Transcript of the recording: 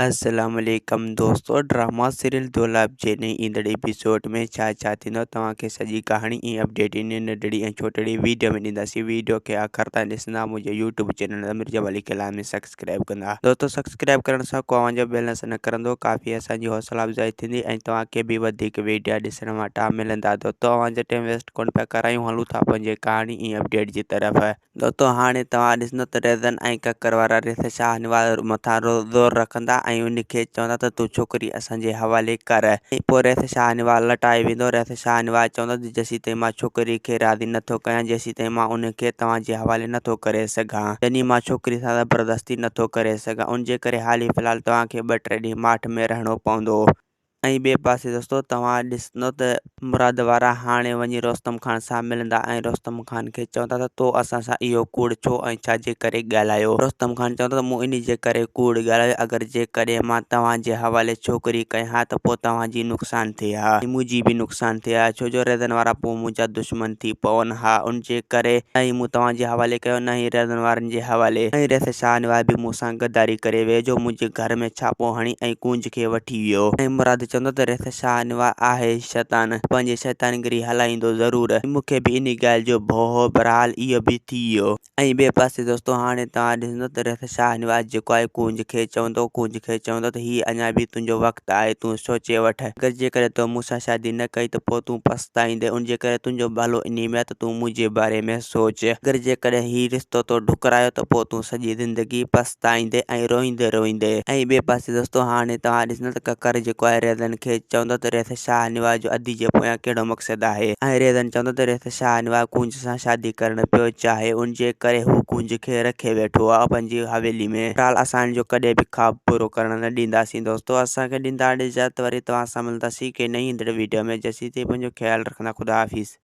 अस्सलामुअलैकुम दोस्तों, drama serial दोलाब जे नई ईंदड़ एपिसोड में छा थींदो तव्हांखे सॼी कहाणी ऐं अपडेट इन नंढड़ी ऐं छोटड़ी वीडियो में ॾींदासीं। वीडियो खे आख़िर ताईं ॾिसंदा, मुंहिंजे यूट्यूब चैनल मिर्ज़ा वली कलाम में सब्सक्राइब कंदा। दोस्तों सब्सक्राइब करण सां को अव्हांजो बैलेंस न करंदो, काफ़ी असांजी हौसला अफ़ज़ाई थींदी ऐं तव्हांखे बि वधीक वीडियो ॾिसण वटां मिलंदा। दोस्तों अव्हांजो टाइम वेस्ट कोन पिया करायूं, हलूं था पंहिंजे कहाणी ऐं अपडेट जी तरफ़। दोस्तों हाणे तव्हां ॾिसंदो त रेज़न ऐं ककर वारा रिथ शाहनवाज़ मथां ज़ोर रखंदा ऐं उनखे चवंदा त तूं छोकिरी असांजे हवाले कर। ऐं पोइ रिथ शाहनवाज़ लटाए वेंदो। रिथ शाहनवाज़ चवंदो त जेसीं ताईं मां छोकिरी खे राज़ी नथो कयां, जेसीं ताईं मां उनखे तव्हांजे हवाले नथो करे सघां, यानी मां छोकिरी सां ज़बरदस्ती नथो करे सघां। उनजे करे हाली फ़िलहाल तव्हांखे 2-3 ॾींहं माठ में रहणो पवंदो। ऐं ॿिए पासे दोस्तों तव्हां ॾिसंदो त मुराद वारा हाणे वञी रोस्तम ख़ान सां मिलंदा ऐं रोस्तम ख़ान खे चवंदा त तो असां सां इहो कूड़ छो ऐं छाजे करे ॻाल्हायो। रोस्तम ख़ान चवंदो त मूं इन जे करे कूड़ ॻाल्हायो, अगरि जेकॾहिं मां तव्हांजे हवाले छोकिरी कयां त पोइ तव्हांजी नुक़सानु थिए हा, मुंहिंजी बि नुक़सानु थिए हा, छो जो रेज़न वारा पोइ मुंहिंजा दुश्मन थी पवनि हा। उनजे करे न ई मूं तव्हांजे हवाले कयो, न ई रेज़न वारनि जे हवाले। ऐं रिथ शाहनवाज़ बि मूंसां गद्दारी करे वेझो मुंहिंजे घर में छापो हणी ऐं कुंज खे वठी वियो। ऐं मुराद चवंदो त रिथ शाहनवाज़ आहे शैतान, पंहिंजे शैतानगिरी हलाईंदो ज़रूर। मूंखे बि इन ॻाल्हि जो भउ हो, बहरहाल इहो बि थी वियो। ऐं ॿिए पासे दोस्तों हाणे तव्हां ॾिसंदो त रिथ शाहनवाज़ जेको आहे कुंज खे चवंदो त हीअ अञा बि तुंहिंजो वक़्तु आहे, तूं सोचे वठ। अगरि जेकॾहिं तो मूंसां शादी न कई त पोइ तूं पछताईंदे। उनजे करे तुंहिंजो भलो इन में आहे त तूं मुंहिंजे बारे में सोच। अगरि जेकॾहिं हीउ रिश्तो तो ढुकरायो त पोइ तूं सॼी ज़िंदगी पछताईंदे ऐं रोईंदे रोईंदे। ऐं ॿिए पासे दोस्तों हाणे तव्हां ॾिसंदो त ककर जेको आहे रेज़न खे चवंदो त रिथ शाहनवाज़ जो अधी जे पोयां कहिड़ो मक़सदु आहे। ऐं रेज़न चवंदो त रिथ शाहनवाज़ कुंज सां शादी करणु पियो चाहे, उनजे करे हू कुंज खे रखे वेठो आहे पंहिंजी हवेली में। बहरहाल असांजो कॾहिं बि ख़्वाबु पूरो करणु न ॾींदासीं। दोस्तों असांखे ॾींदा इजाज़त, वरी तव्हां सां मिलंदासीं के नई ईंदड़ वीडियो में। जेसीं ताईं पंहिंजो ख़्यालु रखंदा। ख़ुदा हाफ़िज़।